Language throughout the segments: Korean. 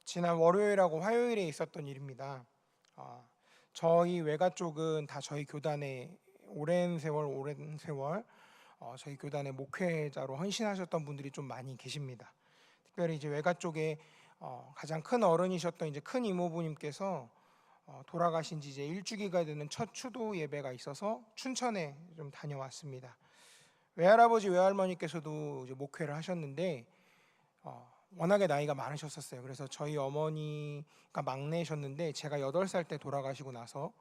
지난 월요일하고 화요일에 있었던 일입니다. 저희 외가 쪽은 다 저희 교단에 오랜 세월 저희 교단의 목회자로 헌신하셨던 분들이 좀 많이 계십니다. 특별히 이제 외가 쪽에 가장 큰 어른이셨던 이제 큰 이모부님께서 돌아가신 지 이제 일주기가 되는 첫 추도 예배가 있어서 춘천에 좀 다녀왔습니다. 외할아버지 외할머니께서도 이제 목회를 하셨는데 워낙에 나이가 많으셨었어요. 그래서 저희 어머니가 막내셨는데 제가 8살 때 돌아가시고 나서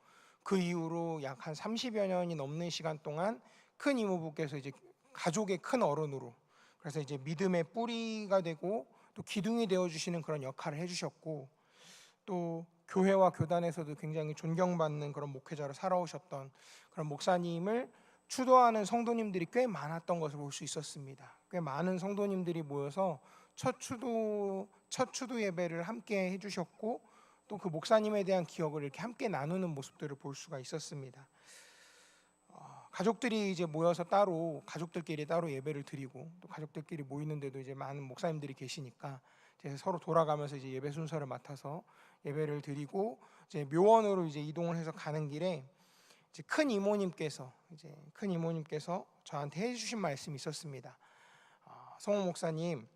그 이후로 약 한 30여 년이 넘는 시간 동안 큰 이모부께서 이제 가족의 큰 어른으로, 그래서 이제 믿음의 뿌리가 되고 또 기둥이 되어 주시는 그런 역할을 해주셨고, 또 교회와 교단에서도 굉장히 존경받는 그런 목회자로 살아오셨던 그런 목사님을 추도하는 성도님들이 꽤 많았던 것을 볼 수 있었습니다. 꽤 많은 성도님들이 모여서 첫 추도 예배를 함께 해주셨고, 또 그 목사님에 대한 기억을 이렇게 함께 나누는 모습들을 볼 수가 있었습니다. 가족들이 이제 모여서 가족들끼리 따로 예배를 드리고, 또 가족들끼리 모이는데도 이제 많은 목사님들이 계시니까 이제 서로 돌아가면서 이제 예배 순서를 맡아서 예배를 드리고, 이제 묘원으로 이제 이동을 해서 가는 길에 이제 큰 이모님께서 저한테 해주신 말씀이 있었습니다. 성호 목사님,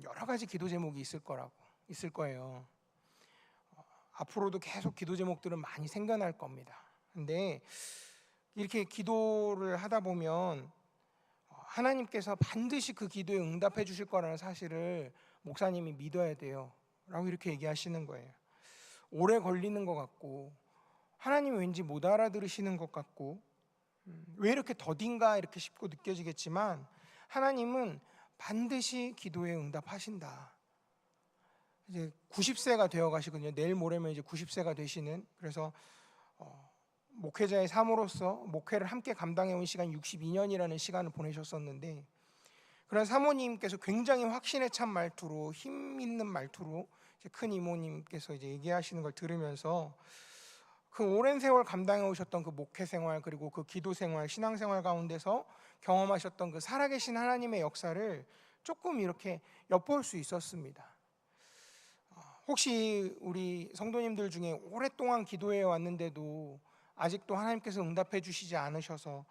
여러 가지 기도 제목이 있을 거예요. 앞으로도 계속 기도 제목들은 많이 생겨날 겁니다. 근데 이렇게 기도를 하다 보면 하나님께서 반드시 그 기도에 응답해 주실 거라는 사실을 목사님이 믿어야 돼요 라고 이렇게 얘기하시는 거예요. 오래 걸리는 것 같고, 하나님이 왠지 못 알아들으시는 것 같고, 왜 이렇게 더딘가 이렇게 싶고 느껴지겠지만, 하나님은 반드시 기도에 응답하신다. 이제 90세가 되어 가시거든요. 내일 모레면 이제 90세가 되시는, 그래서 목회자의 삶으로서 목회를 함께 감당해 온 시간 62년이라는 시간을 보내셨었는데, 그런 사모님께서 굉장히 확신에 찬 말투로, 힘 있는 말투로 이제 큰 이모님께서 이제 얘기하시는 걸 들으면서 그 오랜 세월 감당해 오셨던 그 목회 생활, 그리고 그 기도 생활, 신앙 생활 가운데서 경험하셨던 그 살아계신 하나님의 역사를 조금 이렇게 엿볼 수 있었습니다. 혹시 우리 성도님들 중에 오랫동안 기도해 왔는데도 아직도 하나님께서 응답해 주시지 않으셔서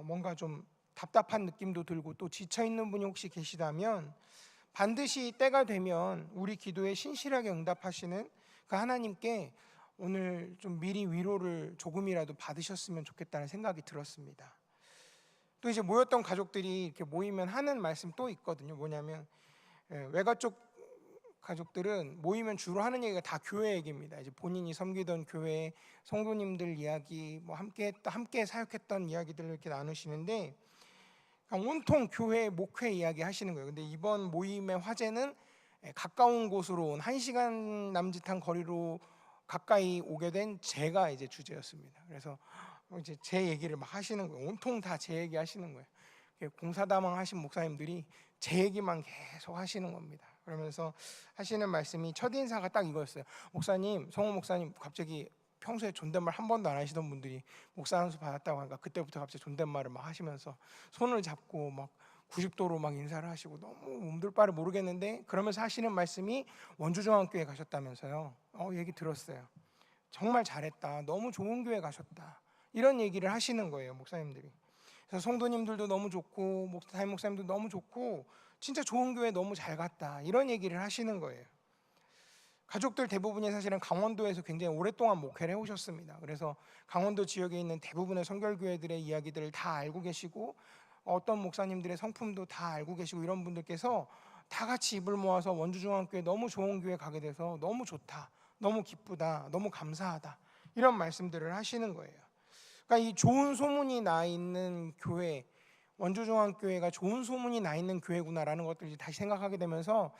뭔가 좀 답답한 느낌도 들고 또 지쳐 있는 분이 혹시 계시다면, 반드시 때가 되면 우리 기도에 신실하게 응답하시는 그 하나님께 오늘 좀 미리 위로를 조금이라도 받으셨으면 좋겠다는 생각이 들었습니다. 또 이제 모였던 가족들이 이렇게 모이면 하는 말씀 또 있거든요. 뭐냐면 외가 쪽 가족들은 모이면 주로 하는 얘기가 다 교회 얘기입니다. 이제 본인이 섬기던 교회 성도님들 이야기, 뭐 함께 사역했던 이야기들을 이렇게 나누시는데, 온통 교회 목회 이야기 하시는 거예요. 근데 이번 모임의 화제는 가까운 곳으로 온 1시간 남짓한 거리로 가까이 오게 된 제가 이제 주제였습니다. 그래서 이제 제 얘기를 막 하시는 거예요. 온통 다 제 얘기 하시는 거예요. 공사다망 하신 목사님들이 제 얘기만 계속 하시는 겁니다. 그러면서 하시는 말씀이, 첫인사가 딱 이거였어요. 목사님, 성호 목사님, 갑자기 평소에 존댓말 한 번도 안 하시던 분들이 목사 한수 받았다고 하니까 그때부터 갑자기 존댓말을 막 하시면서 손을 잡고 막 90도로 막 인사를 하시고, 너무 몸둘 바를 모르겠는데, 그러면서 하시는 말씀이 원주중앙교회 가셨다면서요. 얘기 들었어요. 정말 잘했다, 너무 좋은 교회 가셨다, 이런 얘기를 하시는 거예요, 목사님들이. 그래서 성도님들도 너무 좋고 담임 목사님도 너무 좋고 진짜 좋은 교회 너무 잘 갔다, 이런 얘기를 하시는 거예요. 가족들 대부분이 사실은 강원도에서 굉장히 오랫동안 목회를 해오셨습니다. 그래서 강원도 지역에 있는 대부분의 선결교회들의 이야기들을 다 알고 계시고, 어떤 목사님들의 성품도 다 알고 계시고, 이런 분들께서 다 같이 입을 모아서 원주중앙교회 너무 좋은 교회 가게 돼서 너무 좋다, 너무 기쁘다, 너무 감사하다, 이런 말씀들을 하시는 거예요. 그러니까 이 좋은 소문이 나 있는 교회, 원주중앙교회가 좋은 소문이 나 있는 교회구나라는 것들을 다시 생각하게 되면서,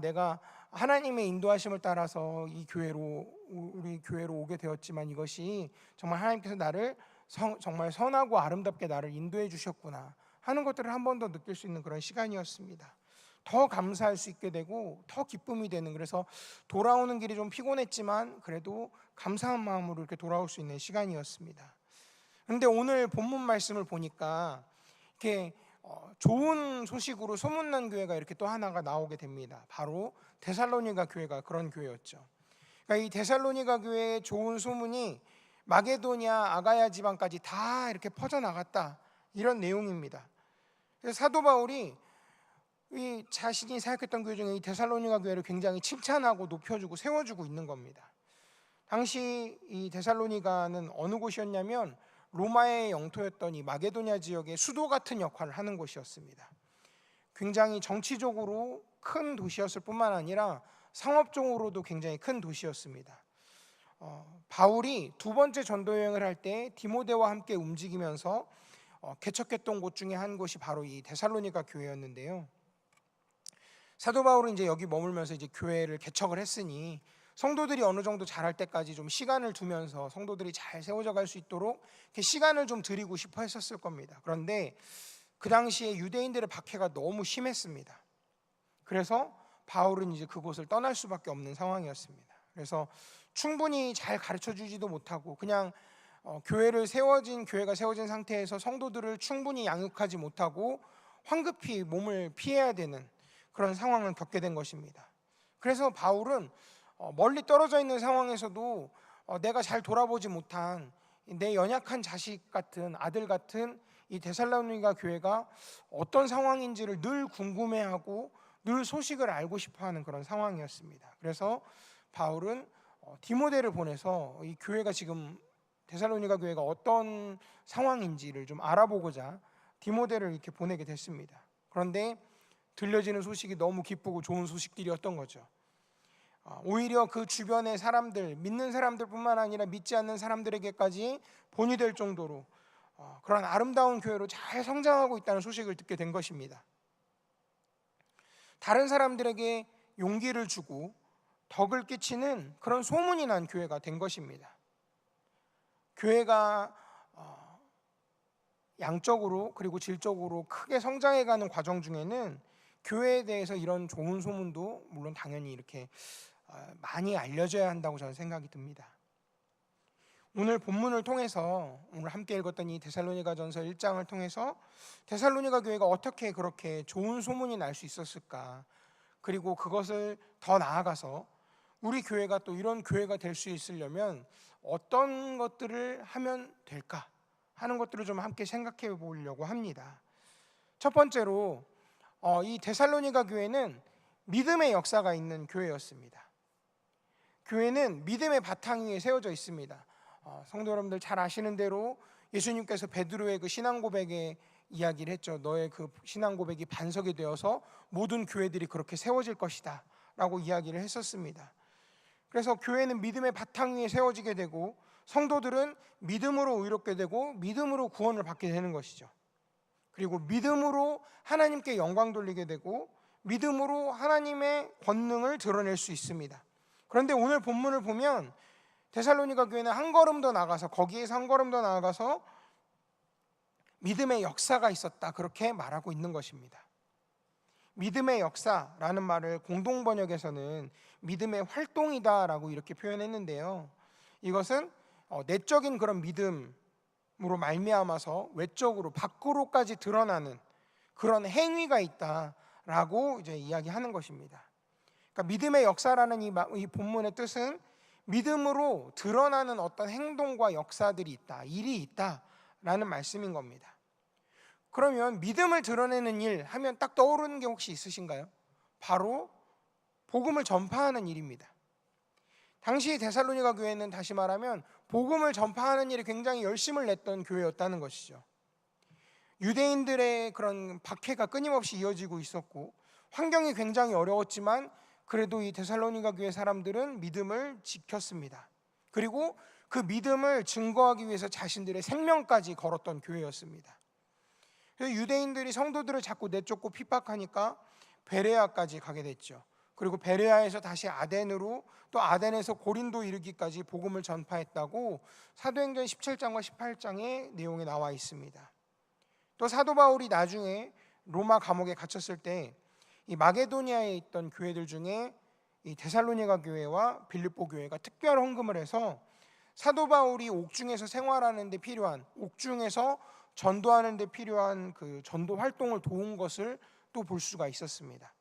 내가 하나님의 인도하심을 따라서 우리 교회로 오게 되었지만, 이것이 정말 하나님께서 나를 정말 선하고 아름답게 나를 인도해 주셨구나 하는 것들을 한 번 더 느낄 수 있는 그런 시간이었습니다. 더 감사할 수 있게 되고 더 기쁨이 되는, 그래서 돌아오는 길이 좀 피곤했지만 그래도 감사한 마음으로 이렇게 돌아올 수 있는 시간이었습니다. 그런데 오늘 본문 말씀을 보니까 이렇게 좋은 소식으로 소문난 교회가 이렇게 또 하나가 나오게 됩니다. 바로 데살로니가 교회가 그런 교회였죠. 그러니까 이 데살로니가 교회의 좋은 소문이 마게도냐 아가야 지방까지 다 이렇게 퍼져나갔다, 이런 내용입니다. 그래서 사도 바울이 이 자신이 사역했던 교회 중에 이 데살로니가 교회를 굉장히 칭찬하고 높여주고 세워주고 있는 겁니다. 당시 이 데살로니가는 어느 곳이었냐면 로마의 영토였던 이 마게도냐 지역의 수도 같은 역할을 하는 곳이었습니다. 굉장히 정치적으로 큰 도시였을 뿐만 아니라 상업적으로도 굉장히 큰 도시였습니다. 바울이 두 번째 전도 여행을 할 때 디모데와 함께 움직이면서 개척했던 곳 중에 한 곳이 바로 이 데살로니가 교회였는데요. 사도 바울은 이제 여기 머물면서 이제 교회를 개척을 했으니 성도들이 어느 정도 자랄 때까지 좀 시간을 두면서 성도들이 잘 세워져 갈 수 있도록 이렇게 시간을 좀 드리고 싶어 했었을 겁니다. 그런데 그 당시에 유대인들의 박해가 너무 심했습니다. 그래서 바울은 이제 그곳을 떠날 수밖에 없는 상황이었습니다. 그래서 충분히 잘 가르쳐 주지도 못하고 그냥 교회가 세워진 상태에서 성도들을 충분히 양육하지 못하고 황급히 몸을 피해야 되는 그런 상황을 겪게 된 것입니다. 그래서 바울은 멀리 떨어져 있는 상황에서도 내가 잘 돌아보지 못한 내 연약한 자식 같은 아들 같은 이 데살로니가 교회가 어떤 상황인지를 늘 궁금해하고 늘 소식을 알고 싶어하는 그런 상황이었습니다. 그래서 바울은 디모데를 보내서 이 교회가 지금 데살로니가 교회가 어떤 상황인지를 좀 알아보고자 디모데를 이렇게 보내게 됐습니다. 그런데 들려지는 소식이 너무 기쁘고 좋은 소식들이었던 거죠. 오히려 그 주변의 사람들, 믿는 사람들뿐만 아니라 믿지 않는 사람들에게까지 본이 될 정도로 그런 아름다운 교회로 잘 성장하고 있다는 소식을 듣게 된 것입니다. 다른 사람들에게 용기를 주고 덕을 끼치는 그런 소문이 난 교회가 된 것입니다. 교회가 양적으로 그리고 질적으로 크게 성장해가는 과정 중에는 교회에 대해서 이런 좋은 소문도 물론 당연히 이렇게 많이 알려져야 한다고 저는 생각이 듭니다. 오늘 본문을 통해서 오늘 함께 읽었던 이 데살로니가전서 1장을 통해서 데살로니가 교회가 어떻게 그렇게 좋은 소문이 날 수 있었을까, 그리고 그것을 더 나아가서 우리 교회가 또 이런 교회가 될 수 있으려면 어떤 것들을 하면 될까 하는 것들을 좀 함께 생각해 보려고 합니다. 첫 번째로 이 데살로니가 교회는 믿음의 역사가 있는 교회였습니다. 교회는 믿음의 바탕 위에 세워져 있습니다. 성도 여러분들 잘 아시는 대로 예수님께서 베드로의 그 신앙 고백에 이야기를 했죠. 너의 그 신앙 고백이 반석이 되어서 모든 교회들이 그렇게 세워질 것이다 라고 이야기를 했었습니다. 그래서 교회는 믿음의 바탕 위에 세워지게 되고 성도들은 믿음으로 의롭게 되고 믿음으로 구원을 받게 되는 것이죠. 그리고 믿음으로 하나님께 영광 돌리게 되고 믿음으로 하나님의 권능을 드러낼 수 있습니다. 그런데 오늘 본문을 보면 데살로니가 교회는 한 걸음 더 나가서 거기에서 한 걸음 더 나아가서 믿음의 역사가 있었다 그렇게 말하고 있는 것입니다. 믿음의 역사라는 말을 공동 번역에서는 믿음의 활동이다라고 이렇게 표현했는데요. 이것은 내적인 그런 믿음으로 말미암아서 외적으로 밖으로까지 드러나는 그런 행위가 있다라고 이제 이야기하는 것입니다. 그러니까 믿음의 역사라는 이 본문의 뜻은 믿음으로 드러나는 어떤 행동과 역사들이 있다, 일이 있다라는 말씀인 겁니다. 그러면 믿음을 드러내는 일 하면 딱 떠오르는 게 혹시 있으신가요? 바로 복음을 전파하는 일입니다. 당시 데살로니가 교회는 다시 말하면 복음을 전파하는 일에 굉장히 열심을 냈던 교회였다는 것이죠. 유대인들의 그런 박해가 끊임없이 이어지고 있었고 환경이 굉장히 어려웠지만 그래도 이 데살로니가 교회 사람들은 믿음을 지켰습니다. 그리고 그 믿음을 증거하기 위해서 자신들의 생명까지 걸었던 교회였습니다. 그래서 유대인들이 성도들을 자꾸 내쫓고 핍박하니까 베레아까지 가게 됐죠. 그리고 베레아에서 다시 아덴으로, 또 아덴에서 고린도 이르기까지 복음을 전파했다고 사도행전 17장과 18장의 내용에 나와 있습니다. 또 사도 바울이 나중에 로마 감옥에 갇혔을 때 이 마게도니아에 있던 교회들 중에 이 데살로니가 교회와 빌립보 교회가 특별 헌금을 해서 사도 바울이 옥중에서 생활하는 데 필요한, 옥중에서 전도하는 데 필요한 그 전도 활동을 도운 것을 또 볼 수가 있었습니다.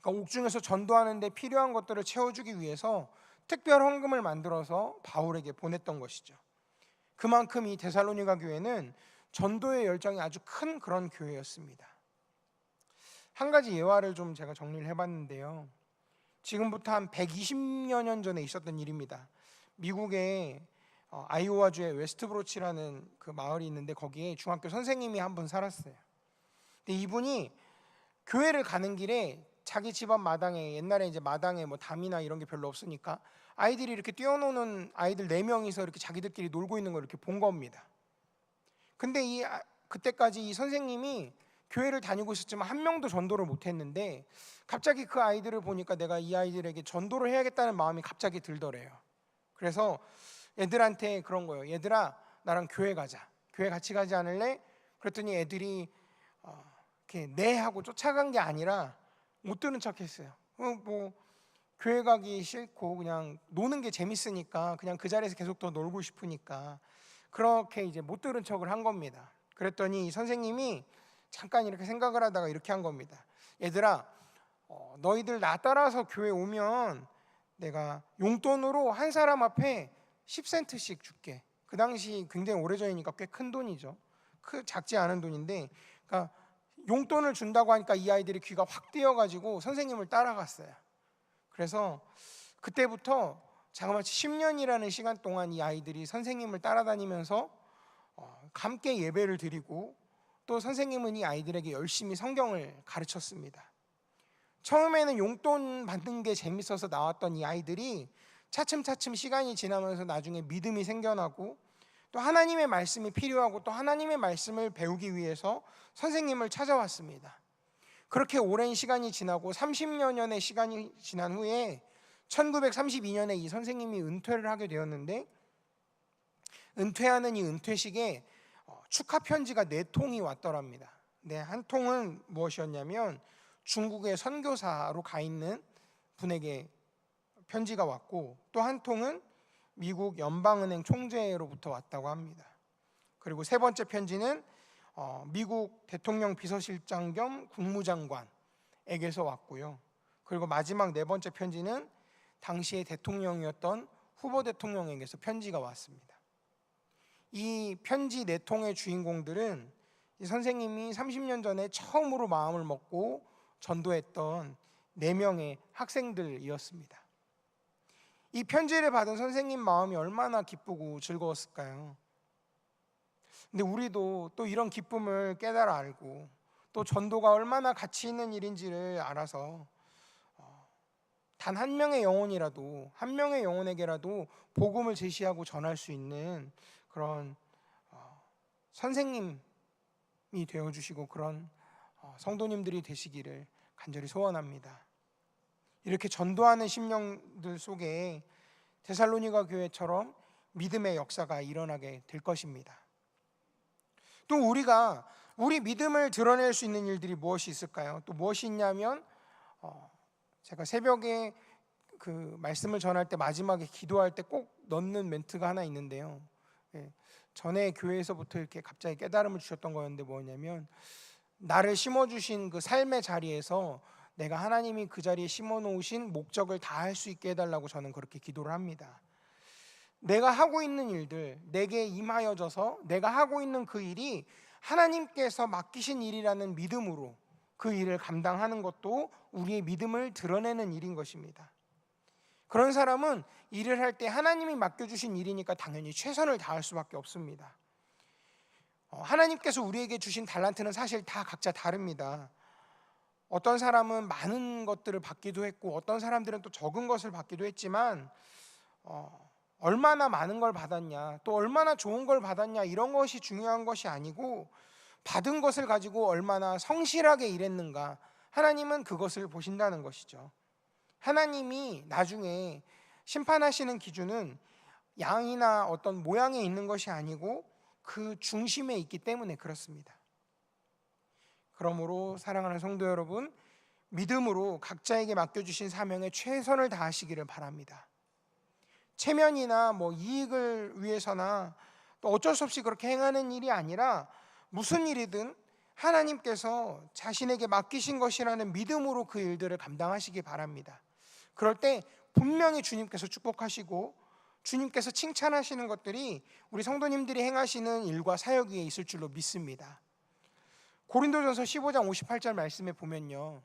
그러니까 옥중에서 전도하는 데 필요한 것들을 채워주기 위해서 특별 헌금을 만들어서 바울에게 보냈던 것이죠. 그만큼 이 데살로니가 교회는 전도의 열정이 아주 큰 그런 교회였습니다. 한 가지 예화를 좀 제가 정리를 해봤는데요. 지금부터 한 120여 년 전에 있었던 일입니다. 미국의 아이오와주의 웨스트브로치라는 그 마을이 있는데 거기에 중학교 선생님이 한 분 살았어요. 근데 이분이 교회를 가는 길에 자기 집 앞 마당에, 옛날에 이제 마당에 뭐 담이나 이런 게 별로 없으니까 아이들이 이렇게 뛰어노는 아이들 4명이서 이렇게 자기들끼리 놀고 있는 걸 이렇게 본 겁니다. 근데 그때까지 이 선생님이 교회를 다니고 있었지만 한 명도 전도를 못 했는데 갑자기 그 아이들을 보니까 내가 이 아이들에게 전도를 해야겠다는 마음이 갑자기 들더래요. 그래서 애들한테 그런 거예요. 얘들아, 나랑 교회 가자. 교회 같이 가지 않을래? 그랬더니 애들이 이렇게 네 하고 쫓아간 게 아니라 못 들은 척했어요. 뭐 교회 가기 싫고 그냥 노는 게 재밌으니까 그냥 그 자리에서 계속 더 놀고 싶으니까 그렇게 이제 못 들은 척을 한 겁니다. 그랬더니 선생님이 잠깐 이렇게 생각을 하다가 이렇게 한 겁니다. 얘들아, 너희들 나 따라서 교회 오면 내가 용돈으로 한 사람 앞에 10센트씩 줄게. 그 당시 굉장히 오래전이니까 꽤 큰 돈이죠. 작지 않은 돈인데, 그러니까 용돈을 준다고 하니까 이 아이들이 귀가 확 뜨여가지고 선생님을 따라갔어요. 그래서 그때부터 자그마치 10년이라는 시간 동안 이 아이들이 선생님을 따라다니면서 함께 예배를 드리고 또 선생님은 이 아이들에게 열심히 성경을 가르쳤습니다. 처음에는 용돈 받는 게 재밌어서 나왔던 이 아이들이 차츰차츰 시간이 지나면서 나중에 믿음이 생겨나고 또 하나님의 말씀이 필요하고 또 하나님의 말씀을 배우기 위해서 선생님을 찾아왔습니다. 그렇게 오랜 시간이 지나고 30여 년의 시간이 지난 후에 1932년에 이 선생님이 은퇴를 하게 되었는데 은퇴하는 이 은퇴식에 축하 편지가 4통이 왔더랍니다. 네, 한 통은 무엇이었냐면 중국의 선교사로 가 있는 분에게 편지가 왔고 또 한 통은 미국 연방은행 총재로부터 왔다고 합니다. 그리고 세 번째 편지는 미국 대통령 비서실장 겸 국무장관에게서 왔고요. 그리고 마지막 4번째 편지는 당시의 대통령이었던 후보 대통령에게서 편지가 왔습니다. 이 편지 4통의 주인공들은 이 선생님이 30년 전에 처음으로 마음을 먹고 전도했던 4명의 학생들이었습니다. 이 편지를 받은 선생님 마음이 얼마나 기쁘고 즐거웠을까요? 근데 우리도 또 이런 기쁨을 깨달아 알고 또 전도가 얼마나 가치 있는 일인지를 알아서 단 한 명의 영혼이라도, 한 명의 영혼에게라도 복음을 제시하고 전할 수 있는 그런 선생님이 되어주시고 그런 성도님들이 되시기를 간절히 소원합니다. 이렇게 전도하는 심령들 속에 데살로니가 교회처럼 믿음의 역사가 일어나게 될 것입니다. 또 우리가 우리 믿음을 드러낼 수 있는 일들이 무엇이 있을까요? 또 무엇이 있냐면 제가 새벽에 그 말씀을 전할 때 마지막에 기도할 때 꼭 넣는 멘트가 하나 있는데요. 전에 교회에서부터 이렇게 갑자기 깨달음을 주셨던 거였는데 뭐냐면 나를 심어주신 그 삶의 자리에서 내가 하나님이 그 자리에 심어놓으신 목적을 다할 수 있게 해달라고 저는 그렇게 기도를 합니다. 내가 하고 있는 일들, 내게 임하여져서 내가 하고 있는 그 일이 하나님께서 맡기신 일이라는 믿음으로 그 일을 감당하는 것도 우리의 믿음을 드러내는 일인 것입니다. 그런 사람은 일을 할 때 하나님이 맡겨주신 일이니까 당연히 최선을 다할 수밖에 없습니다. 하나님께서 우리에게 주신 달란트는 사실 다 각자 다릅니다. 어떤 사람은 많은 것들을 받기도 했고 어떤 사람들은 또 적은 것을 받기도 했지만 얼마나 많은 걸 받았냐 또 얼마나 좋은 걸 받았냐 이런 것이 중요한 것이 아니고 받은 것을 가지고 얼마나 성실하게 일했는가 하나님은 그것을 보신다는 것이죠. 하나님이 나중에 심판하시는 기준은 양이나 어떤 모양에 있는 것이 아니고 그 중심에 있기 때문에 그렇습니다. 그러므로 사랑하는 성도 여러분, 믿음으로 각자에게 맡겨주신 사명에 최선을 다하시기를 바랍니다. 체면이나 이익을 위해서나 또 어쩔 수 없이 그렇게 행하는 일이 아니라 무슨 일이든 하나님께서 자신에게 맡기신 것이라는 믿음으로 그 일들을 감당하시기 바랍니다. 그럴 때 분명히 주님께서 축복하시고 주님께서 칭찬하시는 것들이 우리 성도님들이 행하시는 일과 사역 위에 있을 줄로 믿습니다. 고린도전서 15장 58절 말씀에 보면요,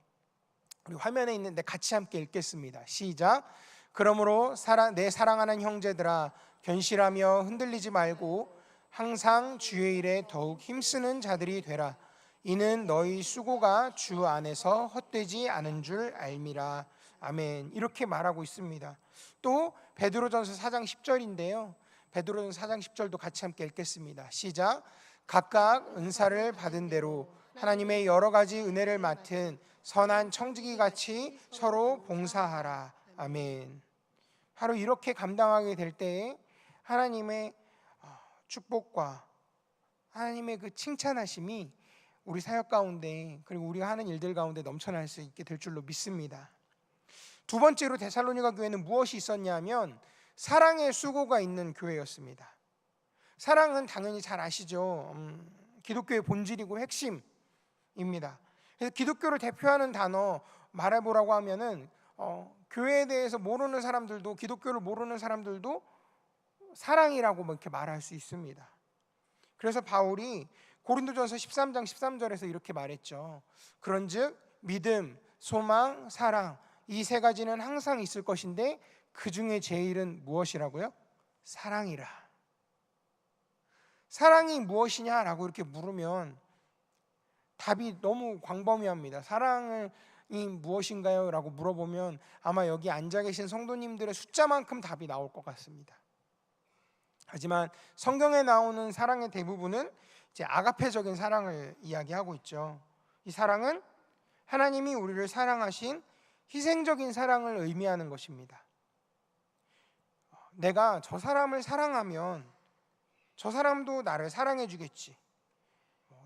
우리 화면에 있는데 같이 함께 읽겠습니다. 시작. 그러므로 내 사랑하는 형제들아, 견실하며 흔들리지 말고 항상 주의 일에 더욱 힘쓰는 자들이 되라. 이는 너희 수고가 주 안에서 헛되지 않은 줄 알미라. 아멘. 이렇게 말하고 있습니다. 또 베드로전서 4장 10절인데요, 베드로전서 4장 10절도 같이 함께 읽겠습니다. 시작. 각각 은사를 받은 대로 하나님의 여러 가지 은혜를 맡은 선한 청지기 같이 서로 봉사하라. 아멘. 바로 이렇게 감당하게 될 때에 하나님의 축복과 하나님의 그 칭찬하심이 우리 사역 가운데, 그리고 우리가 하는 일들 가운데 넘쳐날 수 있게 될 줄로 믿습니다. 두 번째로 데살로니가 교회는 무엇이 있었냐면 사랑의 수고가 있는 교회였습니다. 사랑은 당연히 잘 아시죠. 기독교의 본질이고 핵심입니다. 그래서 기독교를 대표하는 단어 말해보라고 하면은 교회에 대해서 모르는 사람들도, 기독교를 모르는 사람들도 사랑이라고 이렇게 말할 수 있습니다. 그래서 바울이 고린도전서 13장 13절에서 이렇게 말했죠. 그런즉 믿음, 소망, 사랑, 이 세 가지는 항상 있을 것인데 그 중에 제일은 무엇이라고요? 사랑이라. 사랑이 무엇이냐라고 이렇게 물으면 답이 너무 광범위합니다. 사랑이 무엇인가요? 라고 물어보면 아마 여기 앉아 계신 성도님들의 숫자만큼 답이 나올 것 같습니다. 하지만 성경에 나오는 사랑의 대부분은 이제 아가페적인 사랑을 이야기하고 있죠. 이 사랑은 하나님이 우리를 사랑하신 희생적인 사랑을 의미하는 것입니다. 내가 저 사람을 사랑하면 저 사람도 나를 사랑해 주겠지.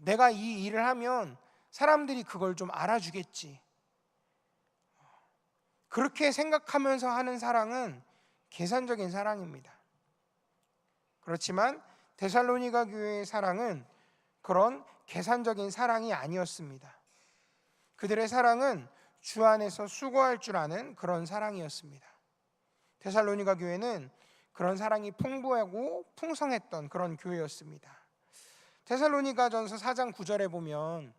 내가 이 일을 하면 사람들이 그걸 좀 알아주겠지. 그렇게 생각하면서 하는 사랑은 계산적인 사랑입니다. 그렇지만 데살로니가 교회의 사랑은 그런 계산적인 사랑이 아니었습니다. 그들의 사랑은 주 안에서 수고할 줄 아는 그런 사랑이었습니다. 데살로니가 교회는 그런 사랑이 풍부하고 풍성했던 그런 교회였습니다. 데살로니가전서 4장 9절에 보면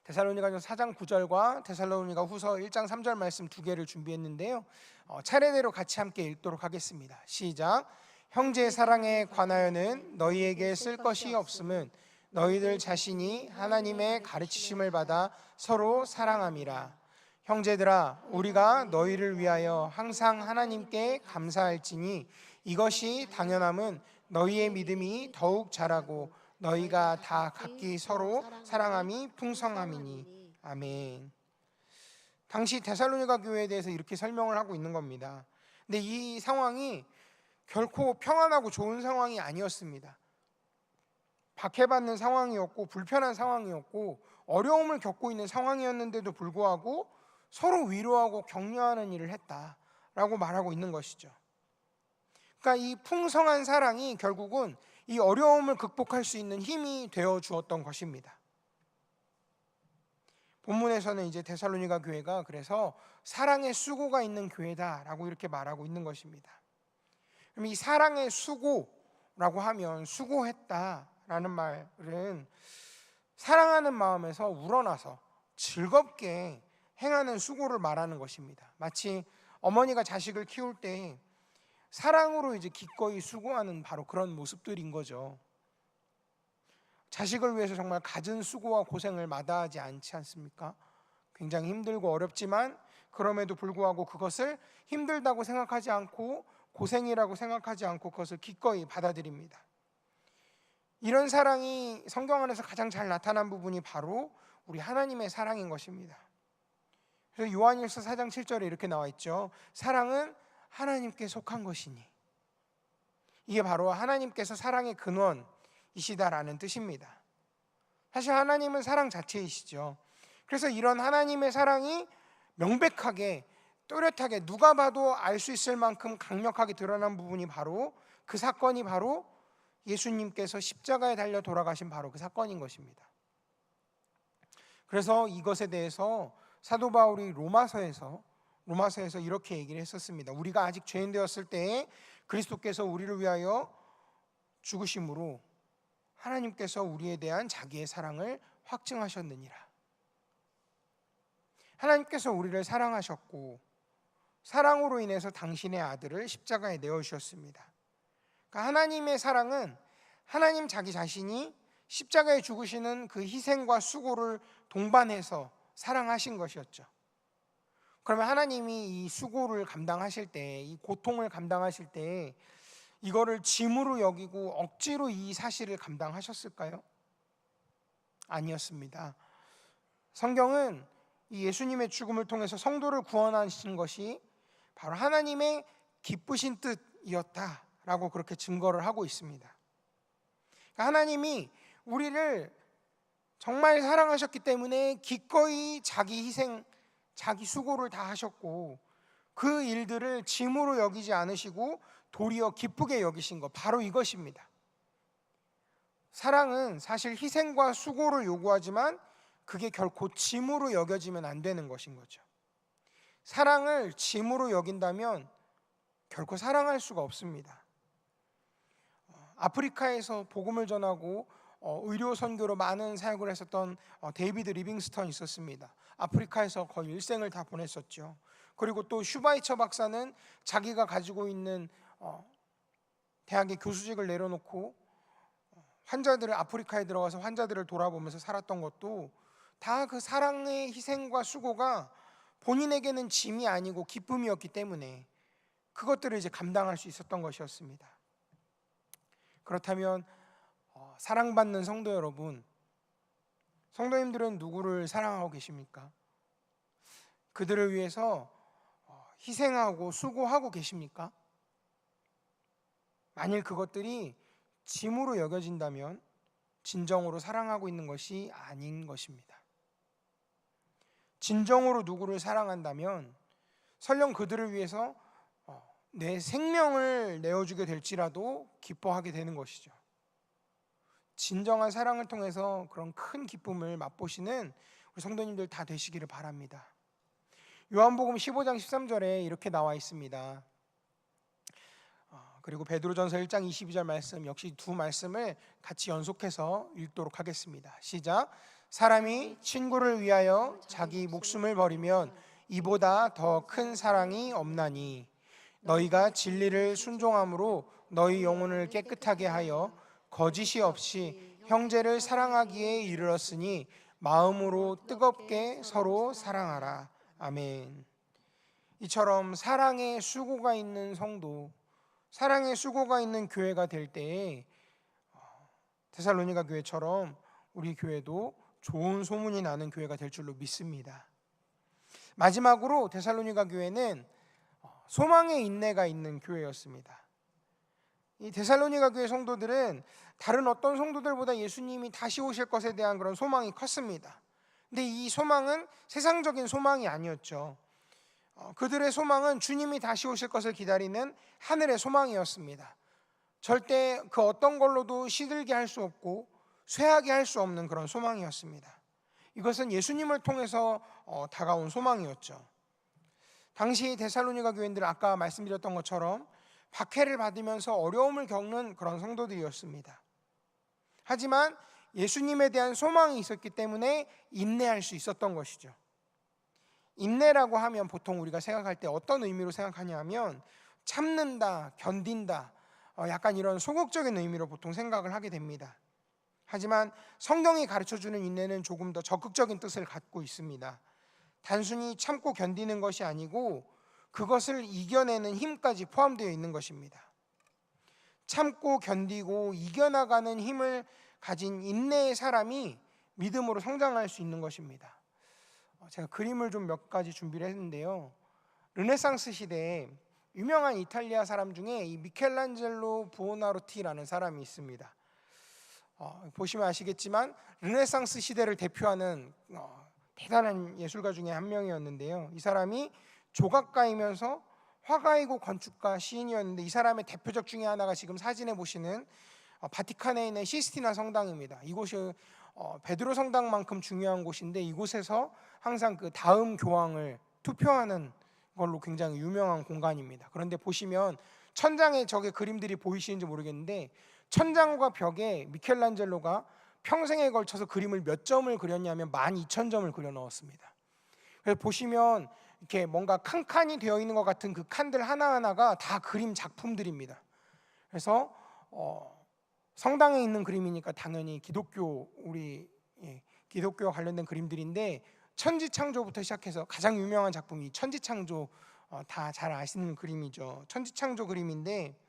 데살로니가전서 4장 9절과 데살로니가 후서 1장 3절 말씀 두 개를 준비했는데요, 차례대로 같이 함께 읽도록 하겠습니다. 시작. 형제의 사랑에 관하여는 너희에게 쓸 것이 없음은 너희들 자신이 하나님의 가르치심을 받아 서로 사랑함이라. 형제들아, 우리가 너희를 위하여 항상 하나님께 감사할지니 이것이 당연함은 너희의 믿음이 더욱 자라고 너희가 다 각기 서로 사랑함이 풍성함이니. 아멘. 당시 데살로니가 교회에 대해서 이렇게 설명을 하고 있는 겁니다. 근데 이 상황이 결코 평안하고 좋은 상황이 아니었습니다. 박해받는 상황이었고 불편한 상황이었고 어려움을 겪고 있는 상황이었는데도 불구하고 서로 위로하고 격려하는 일을 했다라고 말하고 있는 것이죠. 그러니까 이 풍성한 사랑이 결국은 이 어려움을 극복할 수 있는 힘이 되어 주었던 것입니다. 본문에서는 이제 데살로니가 교회가 그래서 사랑의 수고가 있는 교회다라고 이렇게 말하고 있는 것입니다. 그럼 이 사랑의 수고라고 하면 수고했다라는 말은 사랑하는 마음에서 우러나서 즐겁게 행하는 수고를 말하는 것입니다. 마치 어머니가 자식을 키울 때 사랑으로 이제 기꺼이 수고하는 바로 그런 모습들인 거죠. 자식을 위해서 정말 갖은 수고와 고생을 마다하지 않지 않습니까? 굉장히 힘들고 어렵지만 그럼에도 불구하고 그것을 힘들다고 생각하지 않고 고생이라고 생각하지 않고 그것을 기꺼이 받아들입니다. 이런 사랑이 성경 안에서 가장 잘 나타난 부분이 바로 우리 하나님의 사랑인 것입니다. 그래서 요한일서 4장 7절에 이렇게 나와 있죠. 사랑은 하나님께 속한 것이니. 이게 바로 하나님께서 사랑의 근원이시다라는 뜻입니다. 사실 하나님은 사랑 자체이시죠. 그래서 이런 하나님의 사랑이 명백하게 또렷하게 누가 봐도 알 수 있을 만큼 강력하게 드러난 부분이 바로 그 사건이 바로 예수님께서 십자가에 달려 돌아가신 바로 그 사건인 것입니다. 그래서 이것에 대해서 사도 바울이 로마서에서 이렇게 얘기를 했었습니다. 우리가 아직 죄인 되었을 때에 그리스도께서 우리를 위하여 죽으심으로 하나님께서 우리에 대한 자기의 사랑을 확증하셨느니라. 하나님께서 우리를 사랑하셨고 사랑으로 인해서 당신의 아들을 십자가에 내어주셨습니다. 그러니까 하나님의 사랑은 하나님 자기 자신이 십자가에 죽으시는 그 희생과 수고를 동반해서 사랑하신 것이었죠. 그러면 하나님이 이 수고를 감당하실 때, 이 고통을 감당하실 때 이거를 짐으로 여기고 억지로 이 사실을 감당하셨을까요? 아니었습니다. 성경은 이 예수님의 죽음을 통해서 성도를 구원하신 것이 바로 하나님의 기쁘신 뜻이었다라고 그렇게 증거를 하고 있습니다. 그러니까 하나님이 우리를 정말 사랑하셨기 때문에 기꺼이 자기 희생, 자기 수고를 다 하셨고 그 일들을 짐으로 여기지 않으시고 도리어 기쁘게 여기신 것, 바로 이것입니다. 사랑은 사실 희생과 수고를 요구하지만 그게 결코 짐으로 여겨지면 안 되는 것인 거죠. 사랑을 짐으로 여긴다면 결코 사랑할 수가 없습니다. 아프리카에서 복음을 전하고 의료 선교로 많은 사역을 했었던 데이비드 리빙스턴이 있었습니다. 아프리카에서 거의 일생을 다 보냈었죠. 그리고 또 슈바이처 박사는 자기가 가지고 있는 대학의 교수직을 내려놓고 아프리카에 들어가서 환자들을 돌아보면서 살았던 것도 다 그 사랑의 희생과 수고가 본인에게는 짐이 아니고 기쁨이었기 때문에 그것들을 이제 감당할 수 있었던 것이었습니다. 그렇다면 사랑받는 성도 여러분, 성도님들은 누구를 사랑하고 계십니까? 그들을 위해서 희생하고 수고하고 계십니까? 만일 그것들이 짐으로 여겨진다면 진정으로 사랑하고 있는 것이 아닌 것입니다. 진정으로 누구를 사랑한다면 설령 그들을 위해서 내 생명을 내어주게 될지라도 기뻐하게 되는 것이죠. 진정한 사랑을 통해서 그런 큰 기쁨을 맛보시는 우리 성도님들 다 되시기를 바랍니다. 요한복음 15장 13절에 이렇게 나와 있습니다. 그리고 베드로전서 1장 22절 말씀, 역시 두 말씀을 같이 연속해서 읽도록 하겠습니다. 시작. 사람이 친구를 위하여 자기 목숨을 버리면 이보다 더 큰 사랑이 없나니 너희가 진리를 순종함으로 너희 영혼을 깨끗하게 하여 거짓이 없이 형제를 사랑하기에 이르렀으니 마음으로 뜨겁게 서로 사랑하라. 아멘. 이처럼 사랑의 수고가 있는 성도, 사랑의 수고가 있는 교회가 될 때에 데살로니가 교회처럼 우리 교회도 좋은 소문이 나는 교회가 될 줄로 믿습니다. 마지막으로 데살로니가 교회는 소망의 인내가 있는 교회였습니다. 이 데살로니가 교회 성도들은 다른 어떤 성도들보다 예수님이 다시 오실 것에 대한 그런 소망이 컸습니다. 근데 이 소망은 세상적인 소망이 아니었죠. 그들의 소망은 주님이 다시 오실 것을 기다리는 하늘의 소망이었습니다. 절대 그 어떤 걸로도 시들게 할 수 없고 쇠하게 할 수 없는 그런 소망이었습니다. 이것은 예수님을 통해서 다가온 소망이었죠. 당시 데살로니가 교인들은 아까 말씀드렸던 것처럼 박해를 받으면서 어려움을 겪는 그런 성도들이었습니다. 하지만 예수님에 대한 소망이 있었기 때문에 인내할 수 있었던 것이죠. 인내라고 하면 보통 우리가 생각할 때 어떤 의미로 생각하냐면 참는다, 견딘다, 약간 이런 소극적인 의미로 보통 생각을 하게 됩니다. 하지만 성경이 가르쳐주는 인내는 조금 더 적극적인 뜻을 갖고 있습니다. 단순히 참고 견디는 것이 아니고 그것을 이겨내는 힘까지 포함되어 있는 것입니다. 참고 견디고 이겨나가는 힘을 가진 인내의 사람이 믿음으로 성장할 수 있는 것입니다. 제가 그림을 좀 몇 가지 준비를 했는데요. 르네상스 시대에 유명한 이탈리아 사람 중에 이 미켈란젤로 부오나로티라는 사람이 있습니다. 보시면 아시겠지만 르네상스 시대를 대표하는 대단한 예술가 중에 한 명이었는데요. 이 사람이 조각가이면서 화가이고 건축가, 시인이었는데 이 사람의 대표적 중에 하나가 지금 사진에 보시는 바티칸에 있는 시스티나 성당입니다. 이곳이 베드로 성당만큼 중요한 곳인데 이곳에서 항상 그 다음 교황을 투표하는 걸로 굉장히 유명한 공간입니다. 그런데 보시면 천장에 저게 그림들이 보이시는지 모르겠는데 천장과 벽에 미켈란젤로가 평생에 걸쳐서 그림을 몇 점을 그렸냐면 12,000점을 그려 넣었습니다. 그래서 보시면 이렇게 뭔가 칸칸이 되어 있는 것 같은 그 칸들 하나하나가 다 그림 작품들입니다. 그래서 성당에 있는 그림이니까 당연히 기독교와 관련된 그림들인데 천지창조부터 시작해서 가장 유명한 작품이 천지창조, 다 잘 아시는 그림이죠. 천지창조 그림인데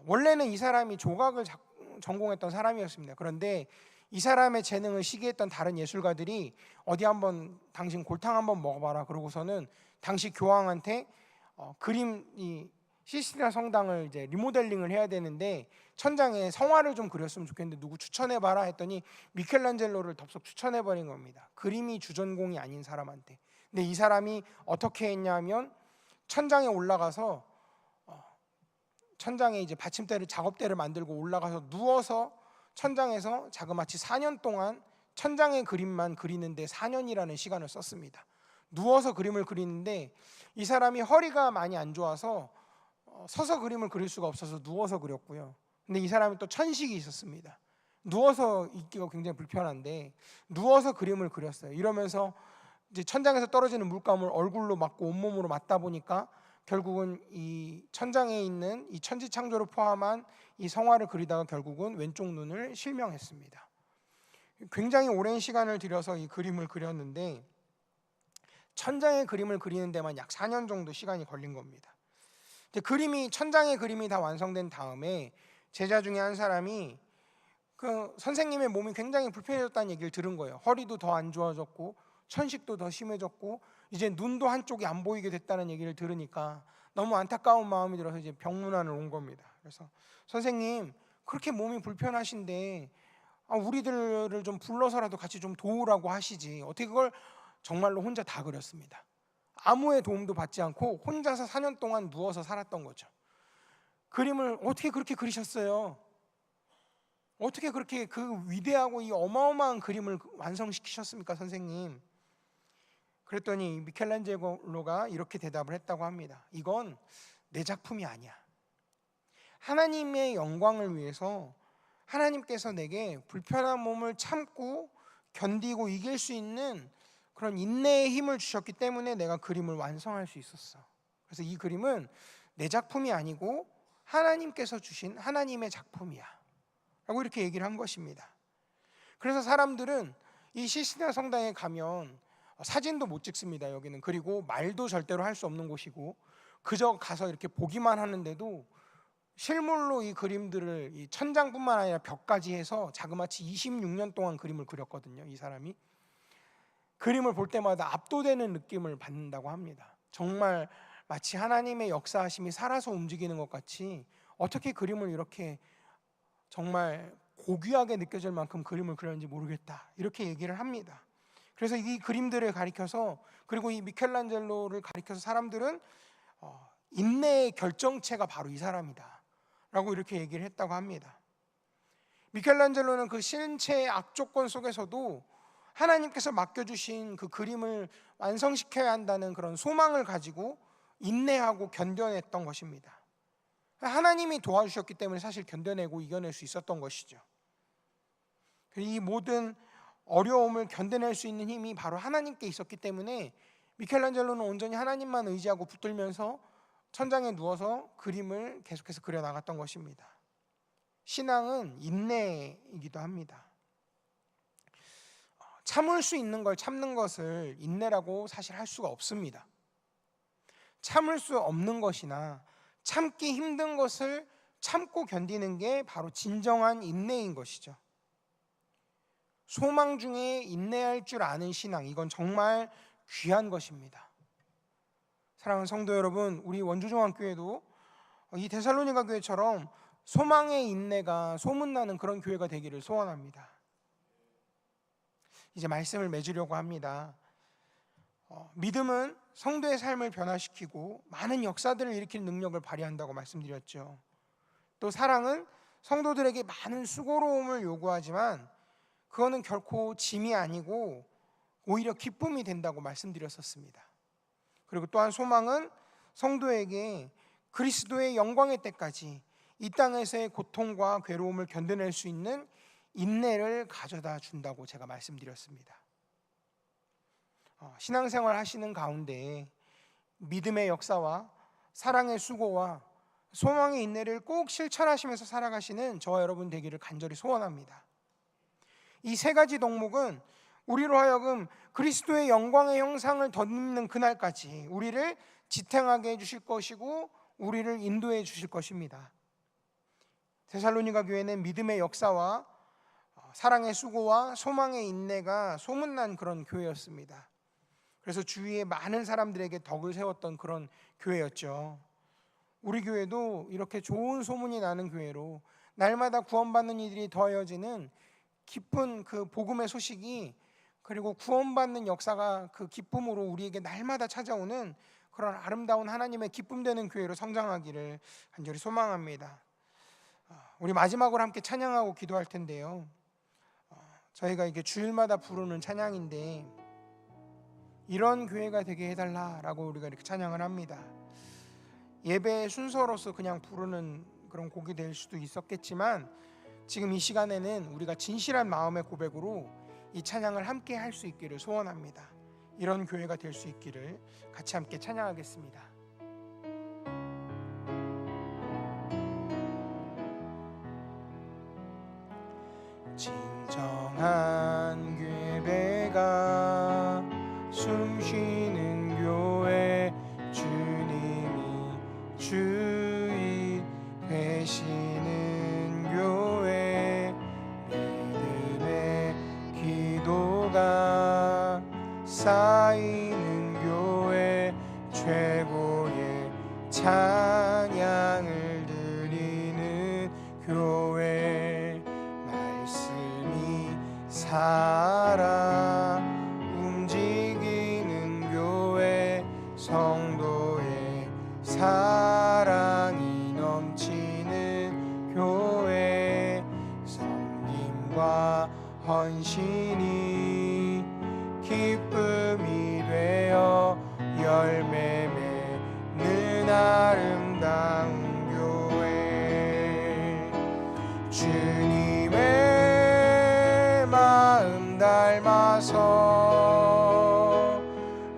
원래는 이 사람이 조각을 전공했던 사람이었습니다. 그런데 이 사람의 재능을 시기했던 다른 예술가들이 어디 한번 당신 골탕 한번 먹어봐라 그러고서는 당시 교황한테 그림 이 시스티나 성당을 이제 리모델링을 해야 되는데 천장에 성화를 좀 그렸으면 좋겠는데 누구 추천해봐라 했더니 미켈란젤로를 덥석 추천해버린 겁니다. 그림이 주전공이 아닌 사람한테. 근데 이 사람이 어떻게 했냐면 천장에 올라가서 천장에 이제 받침대를 작업대를 만들고 올라가서 누워서 천장에서 자그마치 4년 동안 천장의 그림만 그리는데 4년이라는 시간을 썼습니다. 누워서 그림을 그리는데 이 사람이 허리가 많이 안 좋아서 서서 그림을 그릴 수가 없어서 누워서 그렸고요. 근데 이 사람이 또 천식이 있었습니다. 누워서 있기가 굉장히 불편한데 누워서 그림을 그렸어요. 이러면서 이제 천장에서 떨어지는 물감을 얼굴로 맞고 온몸으로 맞다 보니까 결국은 이 천장에 있는 이 천지창조를 포함한 이 성화를 그리다가 결국은 왼쪽 눈을 실명했습니다. 굉장히 오랜 시간을 들여서 이 그림을 그렸는데 천장의 그림을 그리는 데만 약 4년 정도 시간이 걸린 겁니다. 천장의 그림이 다 완성된 다음에 제자 중에 한 사람이 그 선생님의 몸이 굉장히 불편해졌다는 얘기를 들은 거예요. 허리도 더 안 좋아졌고 천식도 더 심해졌고 이제 눈도 한쪽이 안 보이게 됐다는 얘기를 들으니까 너무 안타까운 마음이 들어서 이제 병문안을 온 겁니다. 그래서 선생님 그렇게 몸이 불편하신데 우리들을 좀 불러서라도 같이 좀 도우라고 하시지 어떻게 그걸 정말로 혼자 다 그렸습니다. 아무의 도움도 받지 않고 혼자서 4년 동안 누워서 살았던 거죠. 그림을 어떻게 그렇게 그리셨어요? 어떻게 그렇게 그 위대하고 이 어마어마한 그림을 완성시키셨습니까, 선생님? 그랬더니 미켈란젤로가 이렇게 대답을 했다고 합니다. 이건 내 작품이 아니야. 하나님의 영광을 위해서 하나님께서 내게 불편한 몸을 참고 견디고 이길 수 있는 그런 인내의 힘을 주셨기 때문에 내가 그림을 완성할 수 있었어. 그래서 이 그림은 내 작품이 아니고 하나님께서 주신 하나님의 작품이야 라고 이렇게 얘기를 한 것입니다. 그래서 사람들은 이 시스티나 성당에 가면 사진도 못 찍습니다. 여기는. 그리고 말도 절대로 할 수 없는 곳이고 그저 가서 이렇게 보기만 하는데도 실물로 이 그림들을 이 천장뿐만 아니라 벽까지 해서 자그마치 26년 동안 그림을 그렸거든요. 이 사람이. 그림을 볼 때마다 압도되는 느낌을 받는다고 합니다. 정말 마치 하나님의 역사하심이 살아서 움직이는 것 같이 어떻게 그림을 이렇게 정말 고귀하게 느껴질 만큼 그림을 그렸는지 모르겠다 이렇게 얘기를 합니다. 그래서 이 그림들을 가리켜서 그리고 이 미켈란젤로를 가리켜서 사람들은 인내의 결정체가 바로 이 사람이다 라고 이렇게 얘기를 했다고 합니다. 미켈란젤로는 그 신체의 악조건 속에서도 하나님께서 맡겨주신 그 그림을 완성시켜야 한다는 그런 소망을 가지고 인내하고 견뎌냈던 것입니다. 하나님이 도와주셨기 때문에 사실 견뎌내고 이겨낼 수 있었던 것이죠. 이 모든 어려움을 견뎌낼 수 있는 힘이 바로 하나님께 있었기 때문에 미켈란젤로는 온전히 하나님만 의지하고 붙들면서 천장에 누워서 그림을 계속해서 그려나갔던 것입니다. 신앙은 인내이기도 합니다. 참을 수 있는 걸 참는 것을 인내라고 사실 할 수가 없습니다. 참을 수 없는 것이나 참기 힘든 것을 참고 견디는 게 바로 진정한 인내인 것이죠. 소망 중에 인내할 줄 아는 신앙, 이건 정말 귀한 것입니다. 사랑하는 성도 여러분, 우리 원주종합교회도 이 데살로니가 교회처럼 소망의 인내가 소문나는 그런 교회가 되기를 소원합니다. 이제 말씀을 맺으려고 합니다. 믿음은 성도의 삶을 변화시키고 많은 역사들을 일으킬 능력을 발휘한다고 말씀드렸죠. 또 사랑은 성도들에게 많은 수고로움을 요구하지만 그거는 결코 짐이 아니고 오히려 기쁨이 된다고 말씀드렸었습니다. 그리고 또한 소망은 성도에게 그리스도의 영광의 때까지 이 땅에서의 고통과 괴로움을 견뎌낼 수 있는 인내를 가져다 준다고 제가 말씀드렸습니다. 신앙생활 하시는 가운데 믿음의 역사와 사랑의 수고와 소망의 인내를 꼭 실천하시면서 살아가시는 저와 여러분 되기를 간절히 소원합니다. 이 세 가지 덕목은 우리로 하여금 그리스도의 영광의 형상을 덧입는 그날까지 우리를 지탱하게 해주실 것이고 우리를 인도해 주실 것입니다. 데살로니가 교회는 믿음의 역사와 사랑의 수고와 소망의 인내가 소문난 그런 교회였습니다. 그래서 주위에 많은 사람들에게 덕을 세웠던 그런 교회였죠. 우리 교회도 이렇게 좋은 소문이 나는 교회로 날마다 구원받는 이들이 더해지는 기쁜 그 복음의 소식이, 그리고 구원받는 역사가 그 기쁨으로 우리에게 날마다 찾아오는 그런 아름다운 하나님의 기쁨되는 교회로 성장하기를 간절히 소망합니다. 우리 마지막으로 함께 찬양하고 기도할 텐데요, 저희가 이게 주일마다 부르는 찬양인데 이런 교회가 되게 해달라라고 우리가 이렇게 찬양을 합니다. 예배의 순서로서 그냥 부르는 그런 곡이 될 수도 있었겠지만 지금 이 시간에는 우리가 진실한 마음의 고백으로 이 찬양을 함께 할 수 있기를 소원합니다. 이런 교회가 될 수 있기를 같이 함께 찬양하겠습니다. 진정한 예배가 숨쉬는 교회, 주님이 주인 되시는 교회, 믿음의 기도가 쌓이는 교회, 최고의 찬양을 드리는 교회, 말씀이 살아 움직이는 교회, 성도의 사랑이 넘치는 교회, 섬김과 헌신이 기쁨이 되어 열매 맺는 아름다운 교회, 주님의 마음 닮아서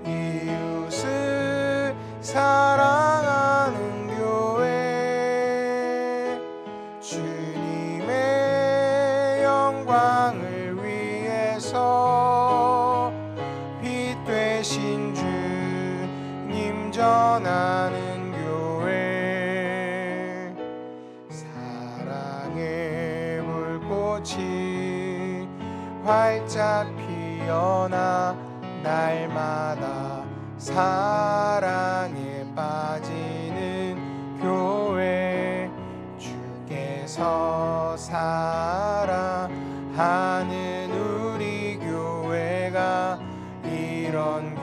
이웃을 사랑하는 교회, 주님의 영광을 위해서 빛 되신 주님 전하는 교회, 사랑의 불꽃이 활짝 피어나 날마다 사랑에 빠지는 교회, 주께서 사랑하는 우리 교회가 이런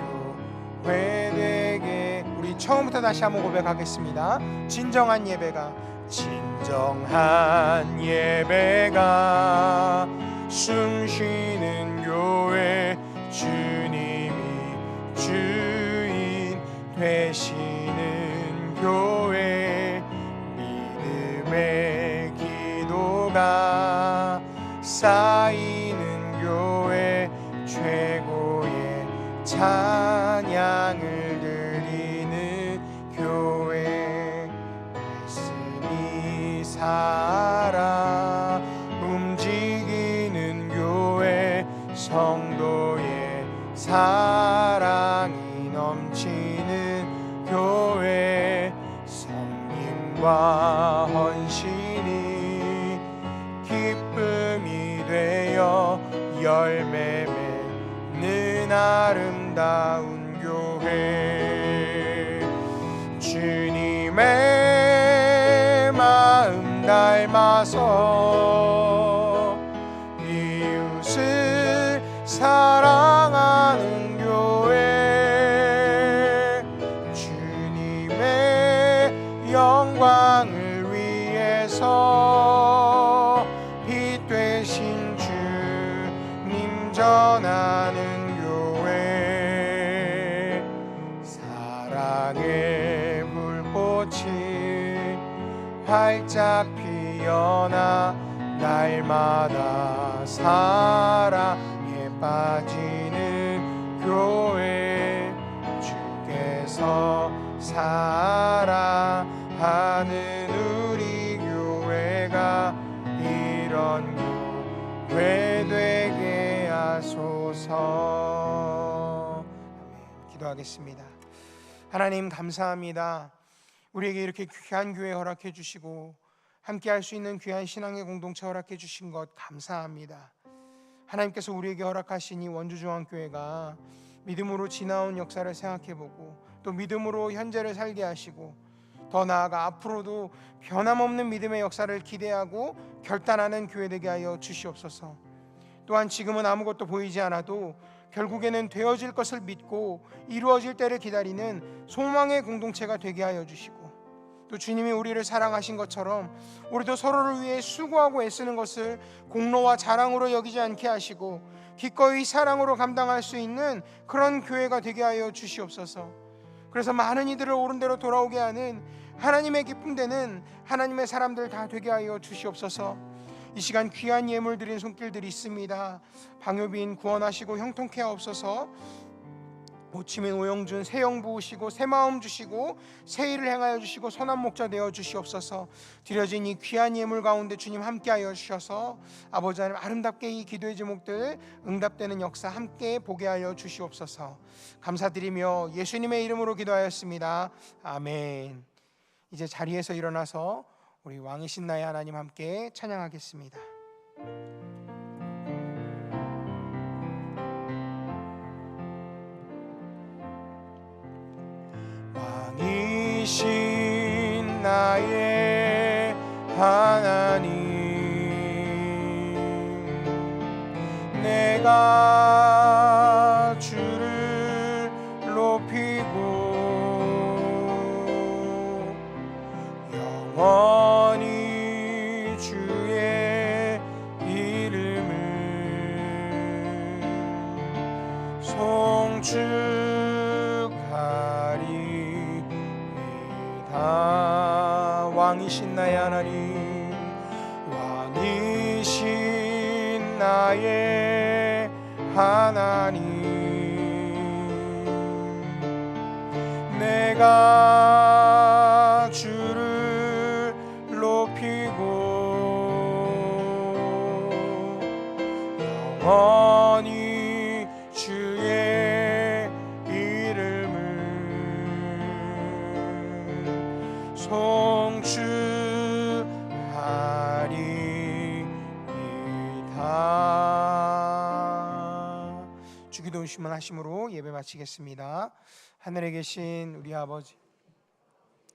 교회 되게. 우리 처음부터 다시 한번 고백하겠습니다. 진정한 예배가 숨쉬는 교회, 주님이 주인 되시는 교회, 믿음의 기도가 쌓이는 교회, 최고의 찬양을 드리는 교회, 말씀이 살아 움직이는 교회, 성도의 사랑이 넘치는 교회, 섬김과 헌신이 기쁨이 되어 열매 맺는 아름다운 교회, 주님의 마음 닮아서 이웃을 사랑하는 교회, 주님의 영광을 위해서 사랑의 불꽃이 활짝 피어나 날마다 사랑에 빠지는 교회, 주께서 사랑하는 우리 교회가 이런 교회 되게 하소서. 아멘. 기도하겠습니다. 하나님 감사합니다. 우리에게 이렇게 귀한 교회 허락해 주시고 함께 할 수 있는 귀한 신앙의 공동체 허락해 주신 것 감사합니다. 하나님께서 우리에게 허락하신 이 원주중앙교회가 믿음으로 지나온 역사를 생각해보고 또 믿음으로 현재를 살게 하시고 더 나아가 앞으로도 변함없는 믿음의 역사를 기대하고 결단하는 교회 되게 하여 주시옵소서. 또한 지금은 아무것도 보이지 않아도 결국에는 되어질 것을 믿고 이루어질 때를 기다리는 소망의 공동체가 되게 하여 주시고, 또 주님이 우리를 사랑하신 것처럼 우리도 서로를 위해 수고하고 애쓰는 것을 공로와 자랑으로 여기지 않게 하시고 기꺼이 사랑으로 감당할 수 있는 그런 교회가 되게 하여 주시옵소서. 그래서 많은 이들을 옳은 대로 돌아오게 하는 하나님의 기쁨 되는 하나님의 사람들 다 되게 하여 주시옵소서. 이 시간 귀한 예물 드린 손길들이 있습니다. 방효빈 구원하시고 형통케 하옵소서. 오치민 오영준 새영 부으시고 새마음 주시고 새일을 행하여 주시고 선한 목자 되어 주시옵소서. 드려진 이 귀한 예물 가운데 주님 함께하여 주셔서 아버지 하나님 아름답게 이 기도의 제목들 응답되는 역사 함께 보게 하여 주시옵소서. 감사드리며 예수님의 이름으로 기도하였습니다. 아멘. 이제 자리에서 일어나서 우리 왕이신 나의 하나님 함께 찬양하겠습니다. 왕이신 나의 하나님, 내가 주를 높이고 영원히 주의 이름을 송축하리이다. 왕이신 나의 하나님, 왕이신 나의 하나님, 내가 주를 높이고 영원히 주의 이름을 송축하리이다. 주기도시면 하심으로 예배 마치겠습니다. 하늘에 계신 우리 아버지,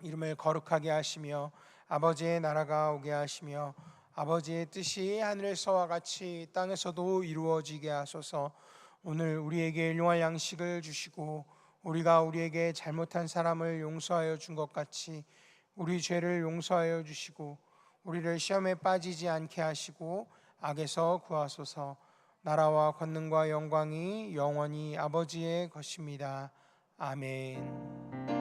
이름을 거룩하게 하시며 아버지의 나라가 오게 하시며 아버지의 뜻이 하늘에서와 같이 땅에서도 이루어지게 하소서. 오늘 우리에게 일용할 양식을 주시고 우리가 우리에게 잘못한 사람을 용서하여 준 것 같이 우리 죄를 용서하여 주시고 우리를 시험에 빠지지 않게 하시고 악에서 구하소서. 나라와 권능과 영광이 영원히 아버지의 것입니다. 아멘.